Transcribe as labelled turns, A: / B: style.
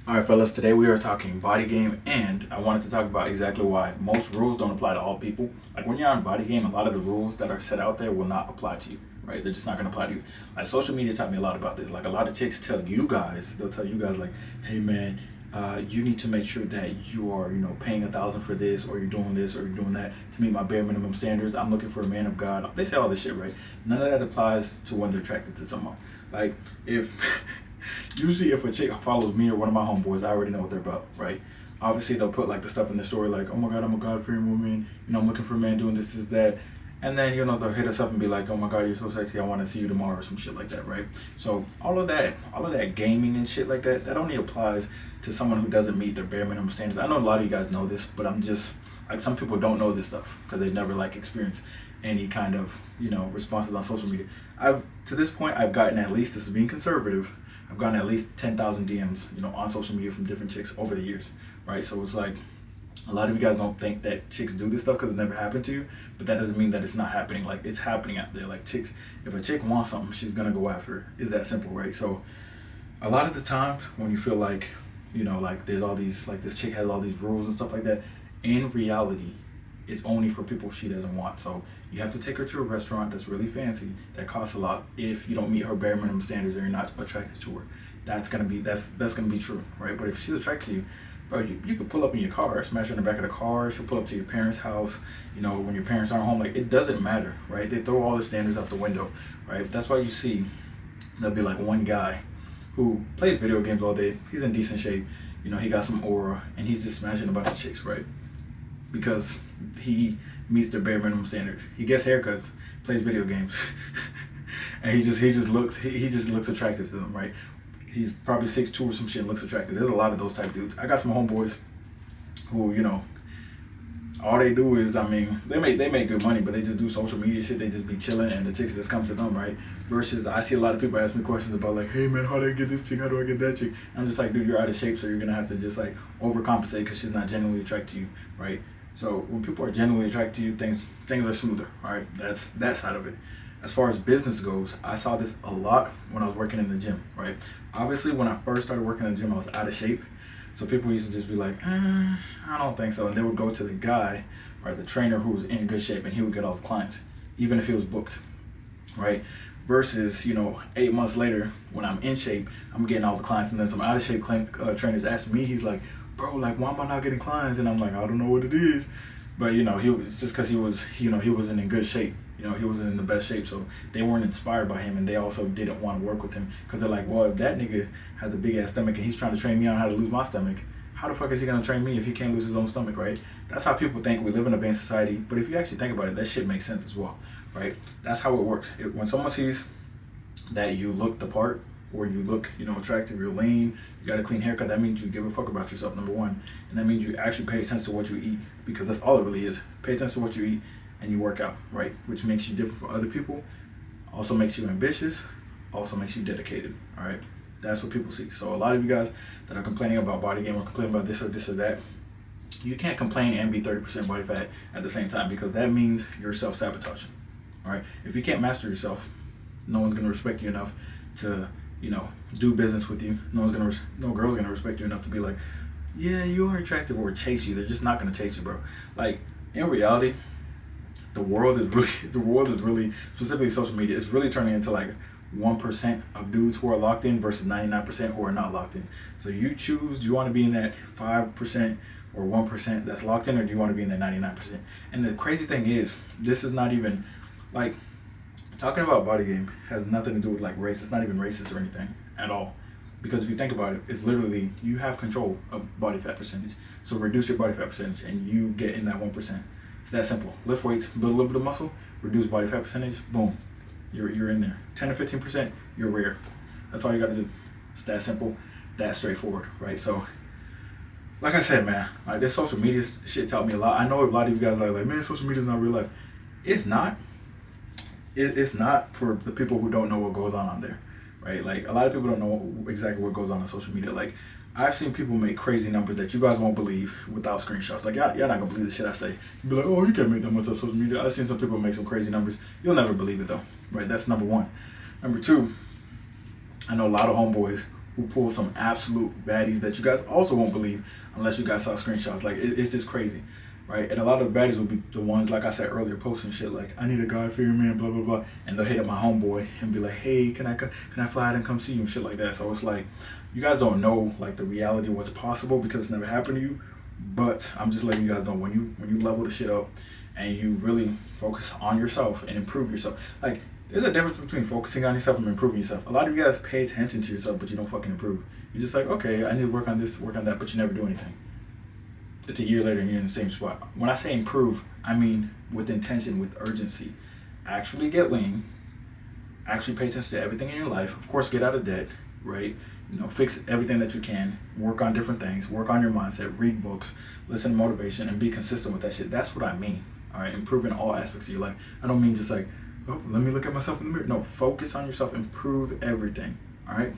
A: Alright fellas, today we are talking body game, and I wanted to talk about exactly why most rules don't apply to all people. Like when you're on body game, a lot of the rules that are set out there will not apply to you, right? They're just not going to apply to you. Like social media taught me a lot about this. Like a lot of chicks tell you guys, they'll tell you guys like, hey man, you need to make sure that you are, paying 1,000 for this, or you're doing this, or you're doing that to meet my bare minimum standards. I'm looking for a man of God. They say all this shit, right? None of that applies to when they're attracted to someone. Like if usually if a chick follows me or one of my homeboys, I already know what they're about, right? Obviously they'll put like the stuff in the story like, oh my god, I'm a God-fearing woman, I'm looking for a man doing this, that. And then, they'll hit us up and be like, oh my god, you're so sexy, I want to see you tomorrow, or some shit like that, right? So all of that gaming and shit like that only applies to someone who doesn't meet their bare minimum standards. I know a lot of you guys know this, but I'm just, like, some people don't know this stuff because they've never like experienced any kind of, responses on social media. To this point, I've gotten at least, this is being conservative, I've gotten at least 10,000 DMs, on social media from different chicks over the years, right? So it's like, a lot of you guys don't think that chicks do this stuff because it never happened to you, but that doesn't mean that it's not happening. Like, it's happening out there. Like, chicks, if a chick wants something, she's gonna go after it. It's that simple, right? So a lot of the times when you feel like, like there's all these, like this chick has all these rules and stuff like that, in reality, it's only for people she doesn't want. So you have to take her to a restaurant that's really fancy, that costs a lot. If you don't meet her bare minimum standards or you're not attracted to her, that's gonna be true, right? But if she's attracted to you, bro, you could pull up in your car, smash her in the back of the car. She'll pull up to your parents' house, when your parents aren't home. Like, it doesn't matter, right? They throw all the standards out the window, right? That's why you see there'll be like one guy who plays video games all day. He's in decent shape, he got some aura, and he's just smashing a bunch of chicks, right? Because he meets their bare minimum standard. He gets haircuts, plays video games, and he just looks attractive to them, right? He's probably 6'2" or some shit and looks attractive. There's a lot of those type dudes. I got some homeboys who, all they do is, they make good money, but they just do social media shit. They just be chilling, and the chicks just come to them, right? Versus, I see a lot of people ask me questions about like, hey man, how do I get this chick? How do I get that chick? And I'm just like, dude, you're out of shape, so you're gonna have to just like overcompensate because she's not genuinely attracted to you, right? So when people are genuinely attracted to you, things are smoother, all right? That's that side of it. As far as business goes, I saw this a lot when I was working in the gym, right? Obviously, when I first started working in the gym, I was out of shape. So people used to just be like, I don't think so. And they would go to the guy or the trainer who was in good shape, and he would get all the clients, even if he was booked, right? Versus, 8 months later, when I'm in shape, I'm getting all the clients, and then some out of shape trainers ask me, he's like, bro, like, why am I not getting clients? And I'm like, I don't know what it is. But, it's just because he wasn't in good shape. He wasn't in the best shape, so they weren't inspired by him, and they also didn't want to work with him because they're like, well, if that nigga has a big ass stomach and he's trying to train me on how to lose my stomach, how the fuck is he gonna train me if he can't lose his own stomach, right? That's how people think. We live in a vain society, but if you actually think about it, that shit makes sense as well, right? That's how it works. When someone sees that you look the part, or you look, attractive, you're lean, you got a clean haircut, that means you give a fuck about yourself, number one, and that means you actually pay attention to what you eat, because that's all it really is. Pay attention to what you eat, and you work out, right? Which makes you different from other people, also makes you ambitious, also makes you dedicated, all right? That's what people see. So a lot of you guys that are complaining about body game or complaining about this or that, you can't complain and be 30% body fat at the same time, because that means you're self-sabotaging, all right? If you can't master yourself, no one's gonna respect you enough to, do business with you. No girl's gonna respect you enough to be like, yeah, you are attractive, or chase you. They're just not gonna chase you, bro. Like, in reality, the world is really, specifically social media, it's really turning into like 1% of dudes who are locked in versus 99% who are not locked in. So you choose, do you want to be in that 5% or 1% that's locked in, or do you want to be in that 99%? And the crazy thing is, this is not even like, talking about body game has nothing to do with like race. It's not even racist or anything at all. Because if you think about it, it's literally, you have control of body fat percentage. So reduce your body fat percentage and you get in that 1%. It's that simple. Lift weights, build a little bit of muscle, reduce body fat percentage, boom. You're in there. 10 to 15%, you're rare. That's all you gotta do. It's that simple, that straightforward, right? So, like I said, man, like, this social media shit taught me a lot. I know a lot of you guys are like, man, social media is not real life. It's not. It's not for the people who don't know what goes on there, right? Like, a lot of people don't know exactly what goes on social media. Like, I've seen people make crazy numbers that you guys won't believe without screenshots. Like, y'all not gonna believe the shit I say. You'll be like, oh, you can't make that much on social media. I've seen some people make some crazy numbers. You'll never believe it though, right? That's number one. Number two, I know a lot of homeboys who pull some absolute baddies that you guys also won't believe unless you guys saw screenshots. Like it's just crazy, right? And a lot of the baddies will be the ones, like I said earlier, posting shit like, I need a God-fearing man, blah blah blah, and they'll hit up my homeboy and be like, hey, can I fly out and come see you and shit like that. So it's like, you guys don't know like the reality, what's possible, because it's never happened to you. But I'm just letting you guys know, when you level the shit up and you really focus on yourself and improve yourself. Like, there's a difference between focusing on yourself and improving yourself. A lot of you guys pay attention to yourself, but you don't fucking improve. You're just like, okay, I need to work on this, work on that, but you never do anything. It's a year later and you're in the same spot. When I say improve, I mean with intention, with urgency. Actually get lean. Actually pay attention to everything in your life. Of course, get out of debt, right? You know, fix everything that you can. Work on different things. Work on your mindset. Read books. Listen to motivation and be consistent with that shit. That's what I mean. All right, improving all aspects of your life. I don't mean just like, oh, let me look at myself in the mirror. No, focus on yourself. Improve everything. All right.